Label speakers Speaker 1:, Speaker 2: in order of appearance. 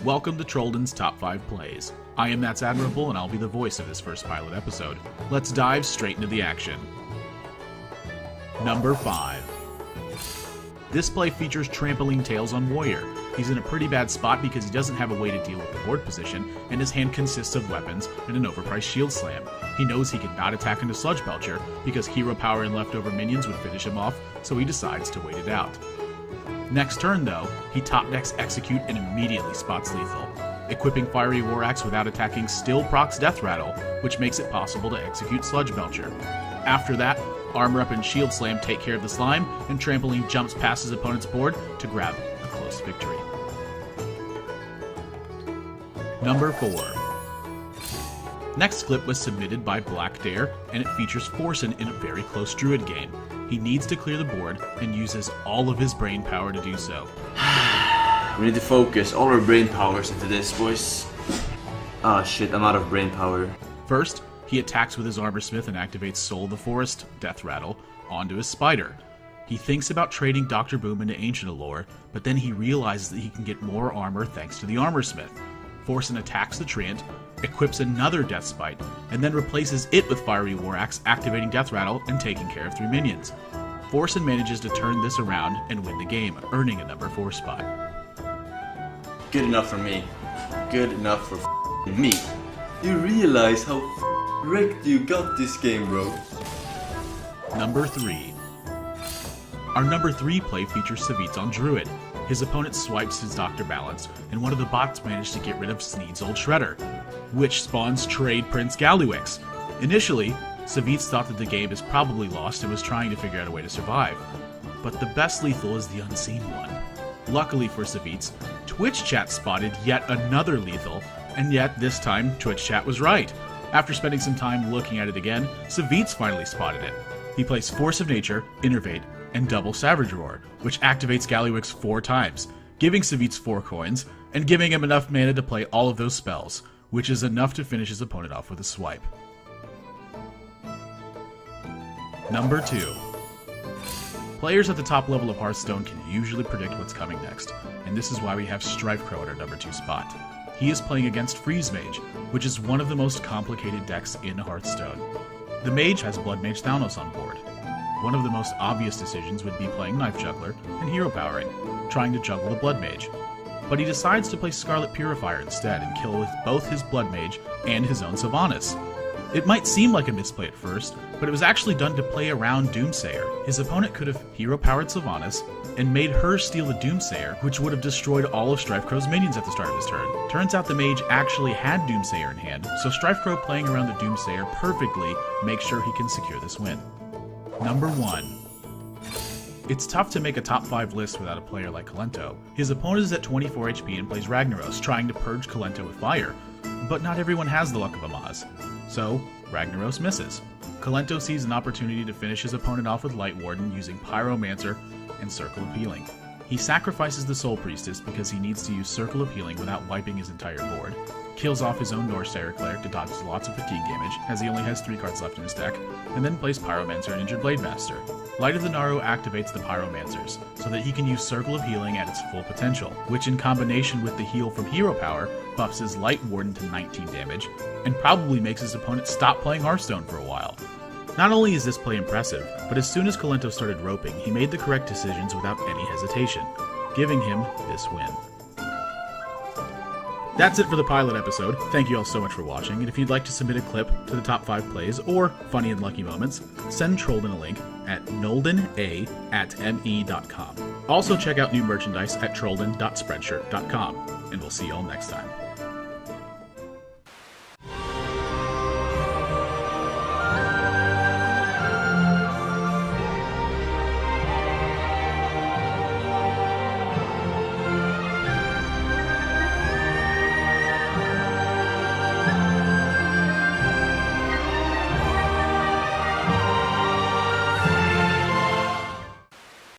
Speaker 1: Welcome to Troldens' Top 5 Plays. I am That's Admirable, and I'll be the voice of this first pilot episode. Let's dive straight into the action. Number 5. This play features Trampoline Tails on Warrior. He's in a pretty bad spot because he doesn't have a way to deal with the board position, and his hand consists of weapons and an overpriced shield slam. He knows he cannot attack into Sludge Belcher because hero power and leftover minions would finish him off, so he decides to wait it out. Next turn, though, he top decks Execute and immediately spots lethal. Equipping Fiery War Axe without attacking still procs Death Rattle, which makes it possible to execute Sludge Belcher. After that, Armor Up and Shield Slam take care of the slime, and Trampoline jumps past his opponent's board to grab a close victory. Number 4. Next clip was submitted by Black Dare, and it features Forsen in a very close Druid game. He needs to clear the board and uses all of his brain power to do so.
Speaker 2: We need to focus all our brain powers into this, boys. Ah shit, I'm out of brain power.
Speaker 1: First, he attacks with his Armorsmith and activates Soul of the Forest, Death Rattle, onto his Spider. He thinks about trading Dr. Boom into Ancient Allure, but then he realizes that he can get more armor thanks to the Armorsmith. Forsen attacks the Treant, equips another Death Spite, and then replaces it with Fiery War Axe, activating Death Rattle and taking care of 3 minions. Forsen manages to turn this around and win the game, earning a number 4 spot.
Speaker 2: Good enough for me. Good enough for me. You realize how rigged you got this game, bro.
Speaker 1: Number 3. Our number 3 play features Savitz on Druid. His opponent swipes his Dr. Balance, and one of the bots managed to get rid of Sneed's old Shredder, which spawns Trade Prince Galliwix. Initially, Savitz thought that the game is probably lost and was trying to figure out a way to survive. But the best lethal is the unseen one. Luckily for Savitz, Twitch chat spotted yet another lethal, and yet this time Twitch chat was right. After spending some time looking at it again, Savitz finally spotted it. He plays Force of Nature, Innervate, and double Savage Roar, which activates Galliwix 4 times, giving Savitz 4 coins, and giving him enough mana to play all of those spells, which is enough to finish his opponent off with a swipe. Number 2. Players at the top level of Hearthstone can usually predict what's coming next, and this is why we have Strifecrow at our number 2 spot. He is playing against Freeze Mage, which is one of the most complicated decks in Hearthstone. The Mage has Blood Mage Thalnos on board. One of the most obvious decisions would be playing Knife Juggler and Hero Powering, trying to juggle the Blood Mage. But he decides to play Scarlet Purifier instead and kill with both his Blood Mage and his own Sylvanas. It might seem like a misplay at first, but it was actually done to play around Doomsayer. His opponent could have hero-powered Sylvanas and made her steal the Doomsayer, which would have destroyed all of Strifecrow's minions at the start of his turn. Turns out the mage actually had Doomsayer in hand, so Strifecrow playing around the Doomsayer perfectly makes sure he can secure this win. Number 1. It's tough to make a top 5 list without a player like Kolento. His opponent is at 24 HP and plays Ragnaros, trying to purge Kolento with fire. But not everyone has the luck of Amaz, so Ragnaros misses. Kolento sees an opportunity to finish his opponent off with Light Warden using Pyromancer and Circle of Healing. He sacrifices the Soul Priestess because he needs to use Circle of Healing without wiping his entire board, kills off his own Northsayer Cleric to dodge lots of fatigue damage, as he only has 3 cards left in his deck, and then plays Pyromancer and Injured Blade Master. Light of the Naru activates the Pyromancers, so that he can use Circle of Healing at its full potential, which in combination with the heal from Hero Power buffs his Light Warden to 19 damage, and probably makes his opponent stop playing Hearthstone for a while. Not only is this play impressive, but as soon as Kolento started roping, he made the correct decisions without any hesitation, giving him this win. That's it for the pilot episode. Thank you all so much for watching, and if you'd like to submit a clip to the top 5 plays or funny and lucky moments, send Trolden a link at noldena@me.com. Also check out new merchandise at trolden.spreadshirt.com, and we'll see you all next time.